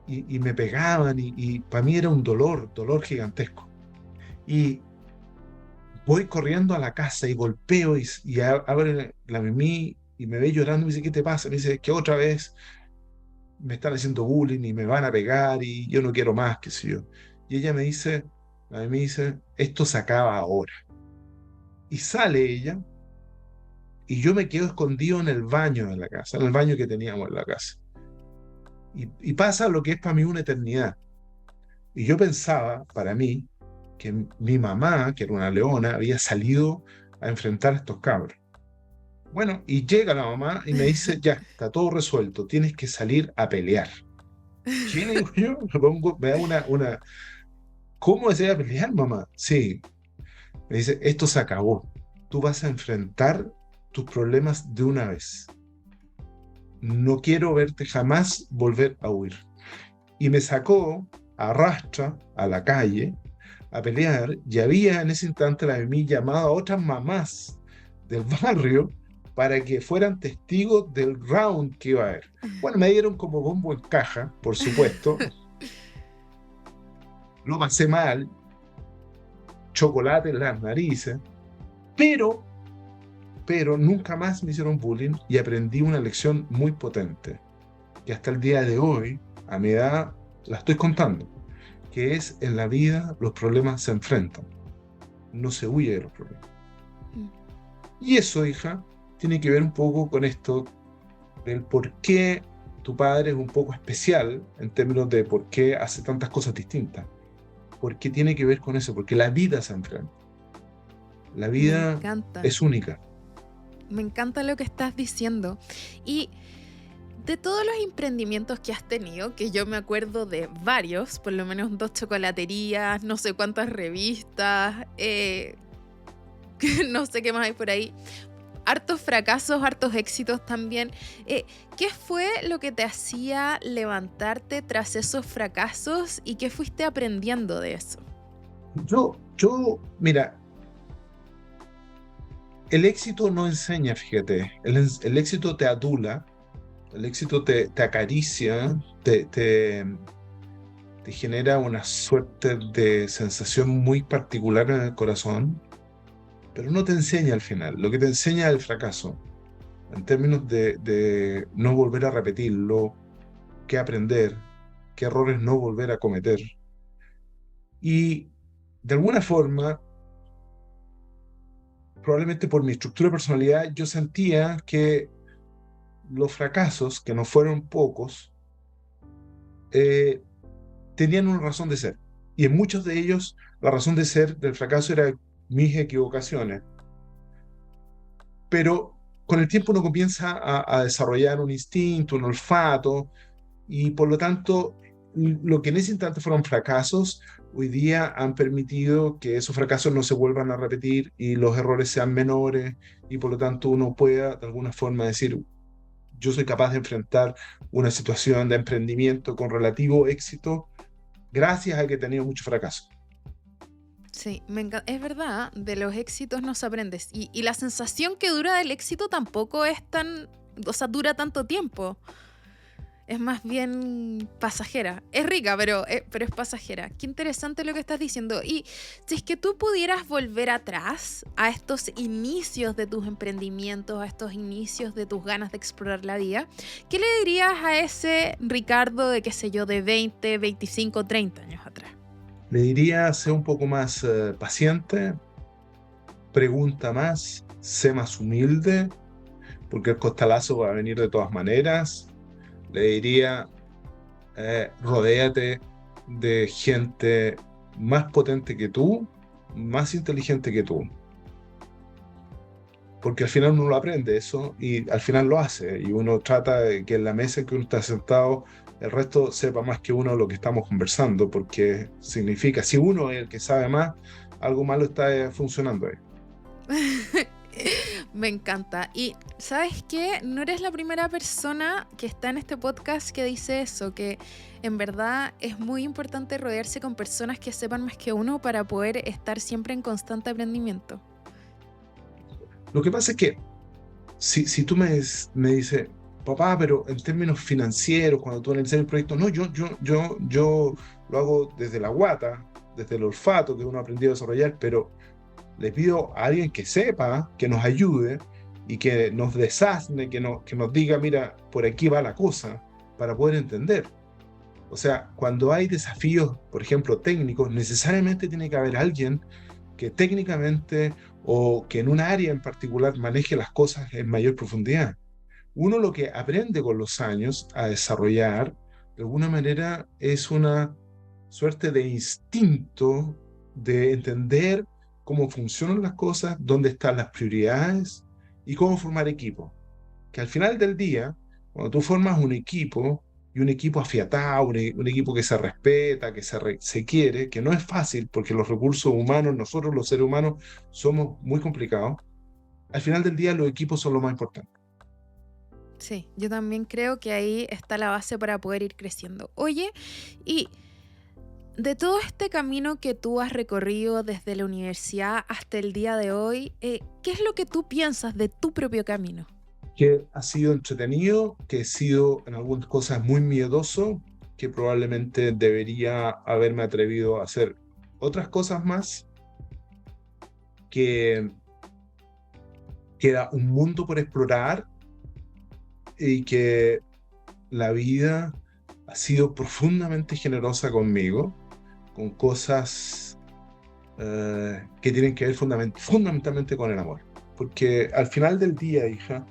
Speaker 2: y me pegaban y para mí era un dolor gigantesco. Y voy corriendo a la casa y golpeo abre la Mimi y me ve llorando y me dice, ¿qué te pasa? Me dice, que otra vez me están haciendo bullying y me van a pegar y yo no quiero más, qué sé yo. Y ella me dice, la Mimi dice, esto se acaba ahora. Y sale ella y yo me quedo escondido en el baño de la casa, en el baño que teníamos en la casa. Y pasa lo que es para mí una eternidad. Y yo pensaba, para mí, que mi mamá, que era una leona, había salido a enfrentar a estos cabros. Bueno, y llega la mamá y me dice, ya, está todo resuelto, tienes que salir a pelear. ¿Qué le digo yo? Me da ¿cómo es ir a pelear, mamá? Sí, me dice, esto se acabó. Tú vas a enfrentar tus problemas de una vez. No quiero verte jamás volver a huir. Y me sacó a rastra a la calle a pelear, y había en ese instante la Mimi llamado a otras mamás del barrio para que fueran testigos del round que iba a haber. Bueno, me dieron como bombo en caja, por supuesto, lo pasé mal, chocolate en las narices, pero, pero nunca más me hicieron bullying y aprendí una lección muy potente, que hasta el día de hoy, a mi edad, la estoy contando, que es en la vida los problemas se enfrentan, no se huye de los problemas. Y eso, hija, tiene que ver un poco con esto del por qué tu padre es un poco especial en términos de por qué hace tantas cosas distintas. Porque tiene que ver con eso, porque la vida se enfrenta. La
Speaker 1: Me
Speaker 2: vida
Speaker 1: encanta.
Speaker 2: es única.
Speaker 1: Me encanta lo que estás diciendo. Y de todos los emprendimientos que has tenido, que yo me acuerdo de varios, por lo menos 2 chocolaterías, no sé cuántas revistas, no sé qué más hay por ahí, hartos fracasos, hartos éxitos también. ¿Qué fue lo que te hacía levantarte tras esos fracasos y qué fuiste aprendiendo de eso?
Speaker 2: Mira, el éxito no enseña, fíjate, el éxito te adula, el éxito te acaricia, te genera una suerte de sensación muy particular en el corazón, pero no te enseña al final. Lo que te enseña es el fracaso, en términos de no volver a repetirlo, qué aprender, qué errores no volver a cometer. Y de alguna forma, probablemente por mi estructura de personalidad, yo sentía que los fracasos, que no fueron pocos, eh, tenían una razón de ser. Y en muchos de ellos, la razón de ser del fracaso era mis equivocaciones. Pero con el tiempo uno comienza a desarrollar un instinto, un olfato, y por lo tanto, lo que en ese instante fueron fracasos, hoy día han permitido que esos fracasos no se vuelvan a repetir y los errores sean menores, y por lo tanto uno pueda de alguna forma decir, yo soy capaz de enfrentar una situación de emprendimiento con relativo éxito gracias a que he tenido mucho fracaso.
Speaker 1: Sí, es verdad, de los éxitos no se aprendes. Y la sensación que dura del éxito tampoco es tan, o sea, dura tanto tiempo. Es más bien pasajera. Es rica, pero es pasajera. Qué interesante lo que estás diciendo. Y si es que tú pudieras volver atrás a estos inicios de tus emprendimientos, a estos inicios de tus ganas de explorar la vida, ¿qué le dirías a ese Ricardo de, qué sé yo, de 20, 25, 30 años atrás?
Speaker 2: Le diría, sé un poco más paciente, pregunta más, sé más humilde, porque el costalazo va a venir de todas maneras. Le diría, rodéate de gente más potente que tú, más inteligente que tú, porque al final uno lo aprende eso y al final lo hace y uno trata de que en la mesa en que uno está sentado el resto sepa más que uno lo que estamos conversando, porque significa, si uno es el que sabe más, algo malo está funcionando ahí.
Speaker 1: Me encanta. Y ¿sabes qué? No eres la primera persona que está en este podcast que dice eso, que en verdad es muy importante rodearse con personas que sepan más que uno para poder estar siempre en constante aprendimiento.
Speaker 2: Lo que pasa es que si tú me dices, papá, pero en términos financieros, cuando tú analizas el proyecto, no, yo lo hago desde la guata, desde el olfato que uno ha aprendido a desarrollar, pero le pido a alguien que sepa, que nos ayude y que nos desasne, que nos diga, mira, por aquí va la cosa, para poder entender. O sea, cuando hay desafíos, por ejemplo, técnicos, necesariamente tiene que haber alguien que técnicamente o que en un área en particular maneje las cosas en mayor profundidad. Uno lo que aprende con los años a desarrollar, de alguna manera, es una suerte de instinto de entender cómo funcionan las cosas, dónde están las prioridades y cómo formar equipo. Que al final del día, cuando tú formas un equipo y un equipo afiatado, un equipo que se respeta, que se quiere, que no es fácil porque los recursos humanos, nosotros los seres humanos, somos muy complicados, al final del día los equipos son lo más importante.
Speaker 1: Sí, yo también creo que ahí está la base para poder ir creciendo. Oye, y de todo este camino que tú has recorrido desde la universidad hasta el día de hoy, ¿qué es lo que tú piensas de tu propio camino?
Speaker 2: Que ha sido entretenido, que he sido en algunas cosas muy miedoso, que probablemente debería haberme atrevido a hacer otras cosas más, que queda un mundo por explorar y que la vida ha sido profundamente generosa conmigo, con cosas que tienen que ver fundamentalmente con el amor. Porque al final del día, hija,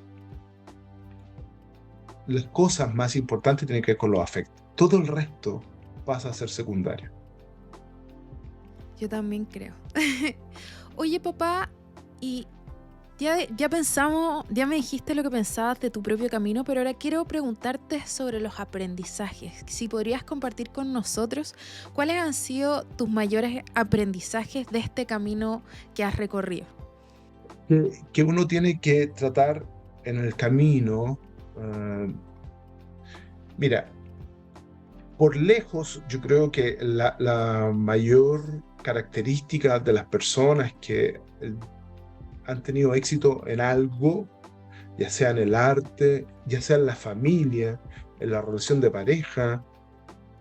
Speaker 2: las cosas más importantes tienen que ver con los afectos. Todo el resto pasa a ser secundario.
Speaker 1: Yo también creo. Oye, papá, y ya pensamos, ya me dijiste lo que pensabas de tu propio camino, pero ahora quiero preguntarte sobre los aprendizajes. Si podrías compartir con nosotros cuáles han sido tus mayores aprendizajes de este camino que has recorrido.
Speaker 2: Que uno tiene que tratar en el camino. Mira, por lejos, yo creo que la mayor característica de las personas que han tenido éxito en algo, ya sea en el arte, ya sea en la familia, en la relación de pareja,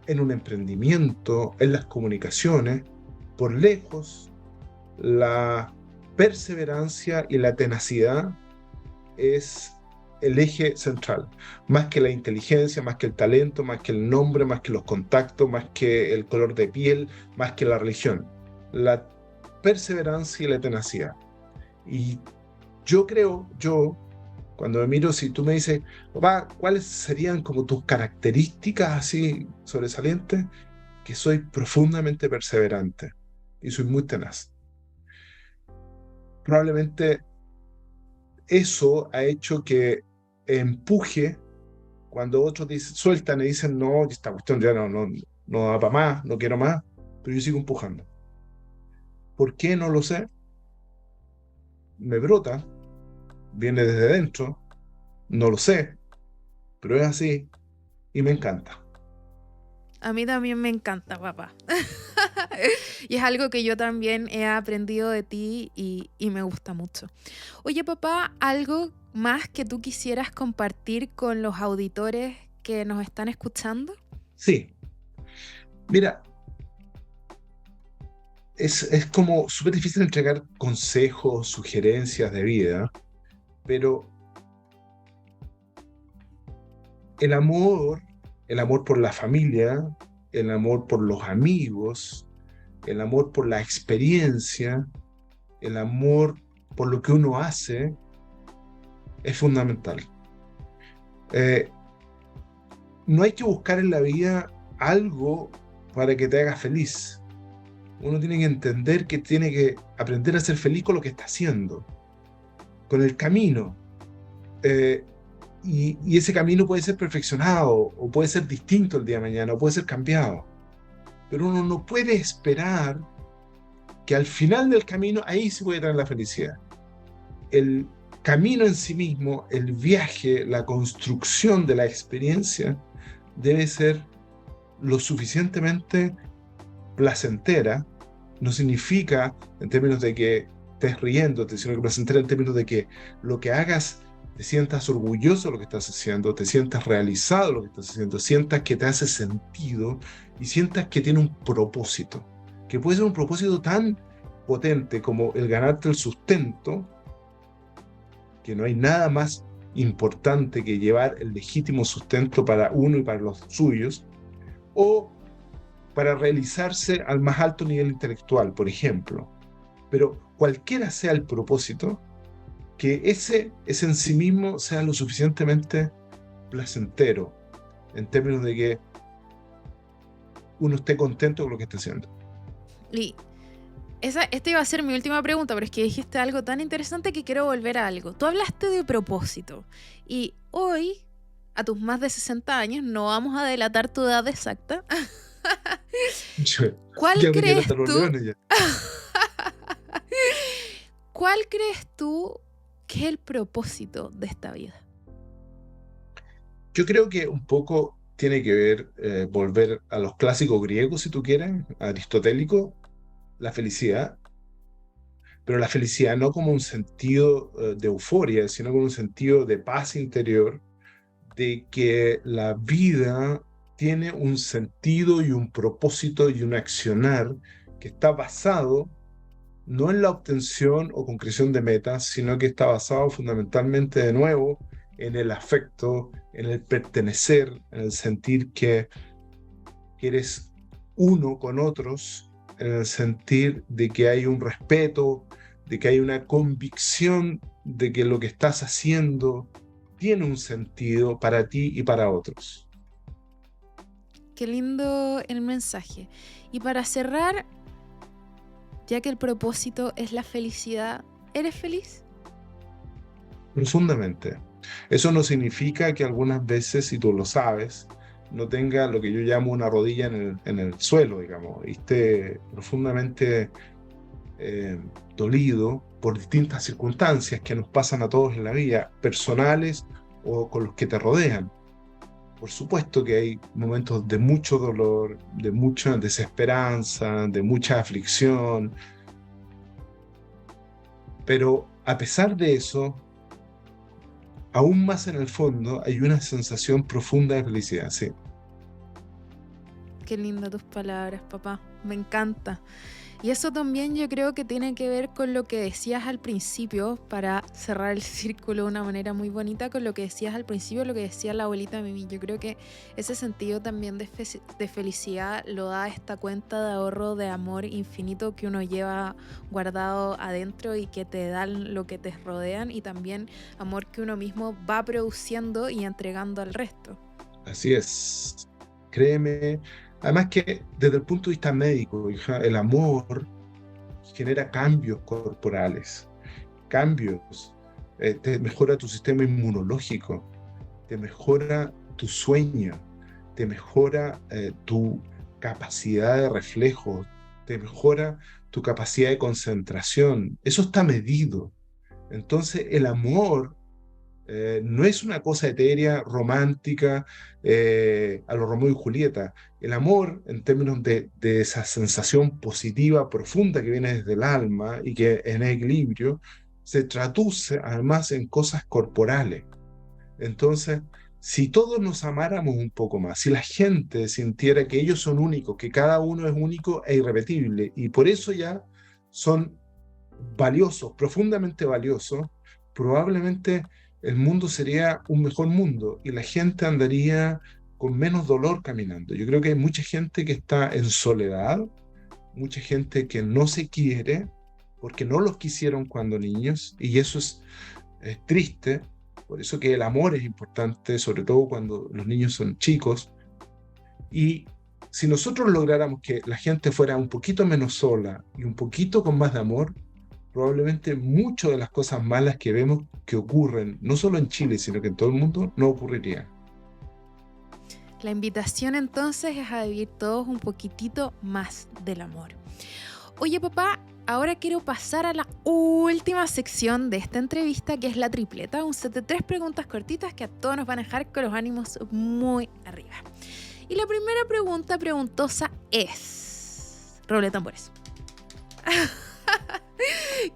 Speaker 2: en un emprendimiento, en las comunicaciones, por lejos, la perseverancia y la tenacidad es el eje central, más que la inteligencia, más que el talento, más que el nombre, más que los contactos, más que el color de piel, más que la religión. La perseverancia y la tenacidad. Y cuando me miro, si tú me dices, papá, ¿cuáles serían como tus características así sobresalientes? Que soy profundamente perseverante y soy muy tenaz. Probablemente eso ha hecho que empuje cuando otros sueltan y dicen, no, esta cuestión ya no da para más, no quiero más, pero yo sigo empujando. ¿Por qué? No lo sé. Me brota, viene desde dentro, no lo sé, pero es así y me encanta.
Speaker 1: A mí también me encanta, papá. Y es algo que yo también he aprendido de ti y me gusta mucho. Oye, papá, ¿algo más que tú quisieras compartir con los auditores que nos están escuchando?
Speaker 2: Sí, mira, es como súper difícil entregar consejos, sugerencias de vida, pero el amor, el amor por la familia, el amor por los amigos, el amor por la experiencia, el amor por lo que uno hace, es fundamental. Eh, no hay que buscar en la vida algo para que te haga feliz. Uno tiene que entender que tiene que aprender a ser feliz con lo que está haciendo, con el camino. Eh, y ese camino puede ser perfeccionado, o puede ser distinto el día de mañana, o puede ser cambiado. Pero uno no puede esperar que al final del camino ahí se puede traer la felicidad. El camino en sí mismo, el viaje, la construcción de la experiencia debe ser lo suficientemente placentera. No significa en términos de que estés riéndote, sino que placentera en términos de que lo que hagas te sientas orgulloso de lo que estás haciendo, te sientas realizado de lo que estás haciendo, sientas que te hace sentido y sientas que tiene un propósito, que puede ser un propósito tan potente como el ganarte el sustento, que no hay nada más importante que llevar el legítimo sustento para uno y para los suyos, o para realizarse al más alto nivel intelectual, por ejemplo. Pero cualquiera sea el propósito, que ese en sí mismo sea lo suficientemente placentero, en términos de que uno esté contento con lo que está haciendo.
Speaker 1: Y esta iba a ser mi última pregunta, pero es que dijiste algo tan interesante que quiero volver a algo. Tú hablaste de propósito y hoy, a tus más de 60 años, no vamos a delatar tu edad exacta. ¿Cuál
Speaker 2: Ya me
Speaker 1: crees
Speaker 2: quedaron los
Speaker 1: tú?
Speaker 2: leones ya.
Speaker 1: ¿Cuál crees tú que es el propósito de esta vida?
Speaker 2: Yo creo que un poco tiene que ver, volver a los clásicos griegos, si tú quieres, aristotélico, la felicidad, pero la felicidad no como un sentido de euforia, sino como un sentido de paz interior, de que la vida tiene un sentido y un propósito y un accionar que está basado no en la obtención o concreción de metas, sino que está basado fundamentalmente de nuevo en el afecto, en el pertenecer, en el sentir que eres uno con otros, en el sentir de que hay un respeto, de que hay una convicción de que lo que estás haciendo tiene un sentido para ti y para otros.
Speaker 1: Qué lindo el mensaje. Y para cerrar, ya que el propósito es la felicidad, ¿eres feliz?
Speaker 2: Profundamente. Eso no significa que algunas veces, si tú lo sabes, no tenga lo que yo llamo una rodilla en el suelo, digamos, y esté profundamente eh, dolido por distintas circunstancias que nos pasan a todos en la vida, personales o con los que te rodean. Por supuesto que hay momentos de mucho dolor, de mucha desesperanza, de mucha aflicción, pero a pesar de eso, aún más en el fondo hay una sensación profunda de felicidad, sí.
Speaker 1: Qué lindas tus palabras, papá. Me encanta. Y eso también yo creo que tiene que ver con lo que decías al principio, para cerrar el círculo de una manera muy bonita, con lo que decías al principio, lo que decía la abuelita Mimi. Yo creo que ese sentido también de felicidad lo da esta cuenta de ahorro de amor infinito que uno lleva guardado adentro y que te dan lo que te rodean, y también amor que uno mismo va produciendo y entregando al resto.
Speaker 2: Así es. Créeme. Además que desde el punto de vista médico, hija, el amor genera cambios corporales, cambios, te mejora tu sistema inmunológico, te mejora tu sueño, te mejora tu capacidad de reflejo, te mejora tu capacidad de concentración. Eso está medido. Entonces, el amor no es una cosa etérea, romántica, a lo Romeo y Julieta. El amor, en términos de esa sensación positiva, profunda que viene desde el alma y que en equilibrio, se traduce además en cosas corporales. Entonces, si todos nos amáramos un poco más, si la gente sintiera que ellos son únicos, que cada uno es único e irrepetible, y por eso ya son valiosos, profundamente valiosos, probablemente el mundo sería un mejor mundo y la gente andaría con menos dolor caminando. Yo creo que hay mucha gente que está en soledad, mucha gente que no se quiere porque no los quisieron cuando niños, y eso es triste, Por eso que el amor es importante, sobre todo cuando los niños son chicos. Y si nosotros lográramos que la gente fuera un poquito menos sola y un poquito con más de amor, probablemente muchas de las cosas malas que vemos que ocurren, no solo en Chile, sino que en todo el mundo, no ocurrirían.
Speaker 1: La invitación entonces es a vivir todos un poquitito más del amor. Oye, papá, ahora quiero pasar a la última sección de esta entrevista, que es la tripleta, un set de 3 preguntas cortitas que a todos nos van a dejar con los ánimos muy arriba. Y la primera pregunta preguntosa es... Redoble de tambores.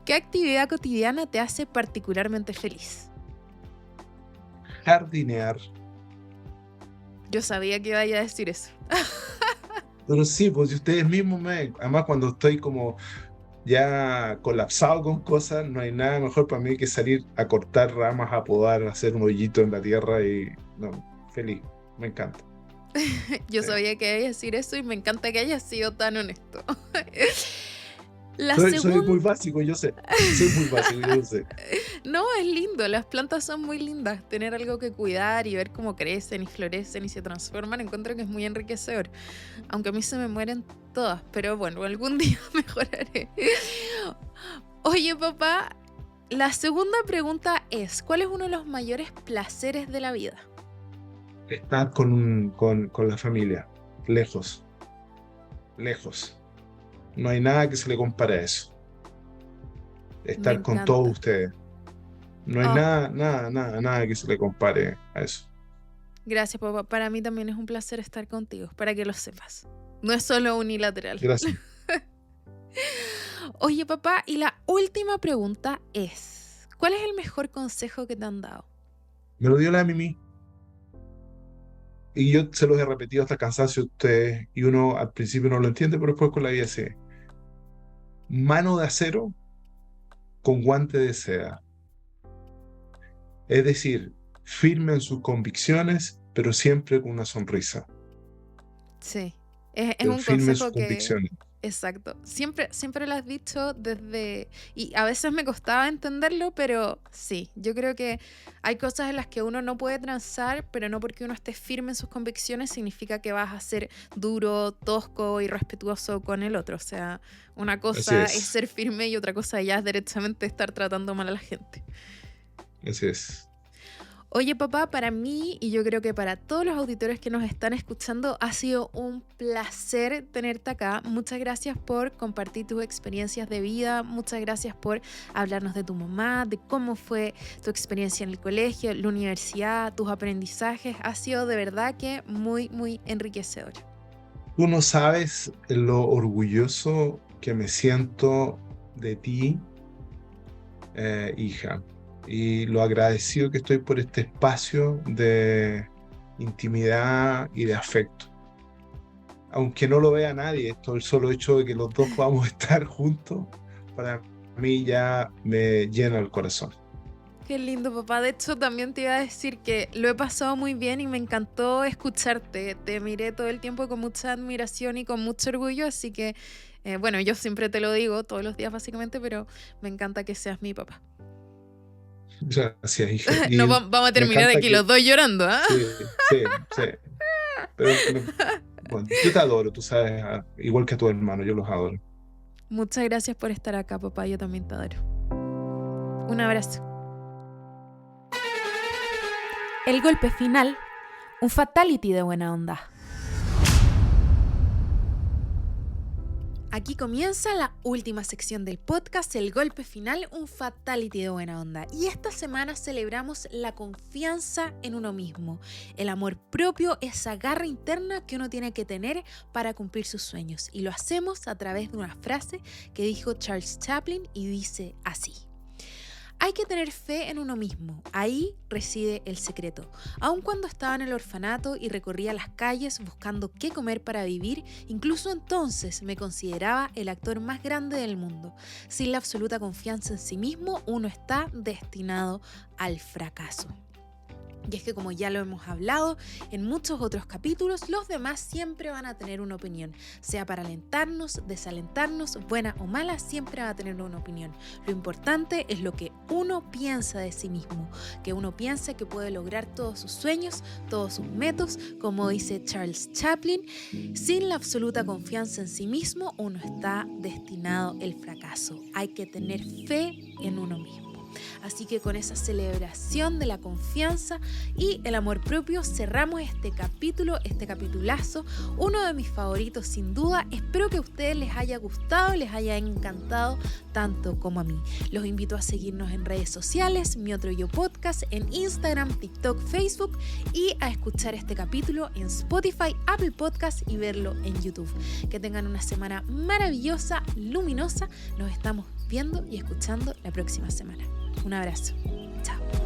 Speaker 1: ¿Qué actividad cotidiana te hace particularmente feliz?
Speaker 2: Jardinear.
Speaker 1: Yo sabía que iba a decir eso.
Speaker 2: Pero sí, pues si ustedes mismos además cuando estoy como ya colapsado con cosas, no hay nada mejor para mí que salir a cortar ramas, a podar, a hacer un hoyito en la tierra y no, feliz, me encanta.
Speaker 1: Yo sabía que iba a decir eso y me encanta que hayas sido tan honesto.
Speaker 2: Soy muy básico, yo sé. Soy muy básico, yo sé.
Speaker 1: No, es lindo, las plantas son muy lindas. Tener algo que cuidar y ver cómo crecen y florecen y se transforman, encuentro que es muy enriquecedor. Aunque a mí se me mueren todas, pero bueno, algún día mejoraré. Oye, papá, la segunda pregunta es, ¿cuál es uno de los mayores placeres de la vida?
Speaker 2: Estar con la familia, lejos, lejos. No hay nada que se le compare a eso.
Speaker 1: Me
Speaker 2: Estar con
Speaker 1: encanta.
Speaker 2: todos ustedes. No hay
Speaker 1: Oh,
Speaker 2: nada que se le compare a eso.
Speaker 1: gracias, papá. Para mí también es un placer estar contigo, para que lo sepas. No es solo unilateral.
Speaker 2: Gracias.
Speaker 1: Oye, papá, y la última pregunta es, ¿cuál es el mejor consejo que te han dado?
Speaker 2: Me lo dio la Mimi. Y yo se los he repetido hasta cansancio a ustedes. Y uno al principio no lo entiende, pero después con la vida sí. Mano de acero con guante de seda. Es decir, firme en sus convicciones, pero siempre con una sonrisa.
Speaker 1: Sí, es
Speaker 2: Pero
Speaker 1: un
Speaker 2: firme en sus
Speaker 1: consejo que...
Speaker 2: convicciones.
Speaker 1: Exacto. Siempre lo has dicho desde... Y a veces me costaba entenderlo, pero sí, yo creo que hay cosas en las que uno no puede transar, pero no porque uno esté firme en sus convicciones significa que vas a ser duro, tosco y respetuoso con el otro. O sea, una
Speaker 2: Así
Speaker 1: cosa es
Speaker 2: es.
Speaker 1: ser firme y otra cosa ya es derechamente estar tratando mal a la gente.
Speaker 2: Así es.
Speaker 1: Oye, papá, para mí y yo creo que para todos los auditores que nos están escuchando ha sido un placer tenerte acá. Muchas gracias por compartir tus experiencias de vida, muchas gracias por hablarnos de tu mamá, de cómo fue tu experiencia en el colegio, la universidad, tus aprendizajes. Ha sido de verdad que muy, muy enriquecedor.
Speaker 2: Tú no sabes lo orgulloso que me siento de ti, hija, y lo agradecido que estoy por este espacio de intimidad y de afecto. Aunque no lo vea nadie, esto, el solo hecho de que los dos podamos estar juntos, para mí ya me llena el corazón.
Speaker 1: Qué lindo, papá. De hecho, también te iba a decir que lo he pasado muy bien y me encantó escucharte. Te miré todo el tiempo con mucha admiración y con mucho orgullo, así que, bueno, yo siempre te lo digo, todos los días básicamente, pero me encanta que seas mi papá.
Speaker 2: Gracias, hija.
Speaker 1: No,
Speaker 2: Y
Speaker 1: vamos a
Speaker 2: me
Speaker 1: terminar
Speaker 2: encanta
Speaker 1: aquí
Speaker 2: que...
Speaker 1: los dos llorando, ¿ah?
Speaker 2: Sí. Pero bueno, yo te adoro, tú sabes, igual que a tu hermano, yo los adoro.
Speaker 1: Muchas gracias por estar acá, papá. Yo también te adoro. Un abrazo. El golpe final, un fatality de buena onda. Aquí comienza la última sección del podcast, el golpe final, un fatality de buena onda. Y esta semana celebramos la confianza en uno mismo, el amor propio, esa garra interna que uno tiene que tener para cumplir sus sueños. Y lo hacemos a través de una frase que dijo Charles Chaplin y dice así: hay que tener fe en uno mismo, ahí reside el secreto. Aun cuando estaba en el orfanato y recorría las calles buscando qué comer para vivir, incluso entonces me consideraba el actor más grande del mundo. Sin la absoluta confianza en sí mismo, uno está destinado al fracaso. Y es que, como ya lo hemos hablado en muchos otros capítulos, los demás siempre van a tener una opinión, sea para alentarnos, desalentarnos, buena o mala, siempre va a tener una opinión. Lo importante es lo que uno piensa de sí mismo, que uno piensa que puede lograr todos sus sueños, todos sus metas, como dice Charles Chaplin. Sin la absoluta confianza en sí mismo, uno está destinado al fracaso. Hay que tener fe en uno mismo. Así que con esa celebración de la confianza y el amor propio cerramos este capítulo, este capitulazo, uno de mis favoritos sin duda. Espero que a ustedes les haya gustado, les haya encantado tanto como a mí. Los invito a seguirnos en redes sociales, Mi Otro Yo Podcast, en Instagram, TikTok, Facebook, y a escuchar este capítulo en Spotify, Apple Podcast y verlo en YouTube. Que tengan una semana maravillosa, luminosa. Nos estamos viendo y escuchando la próxima semana. Un abrazo. Chao.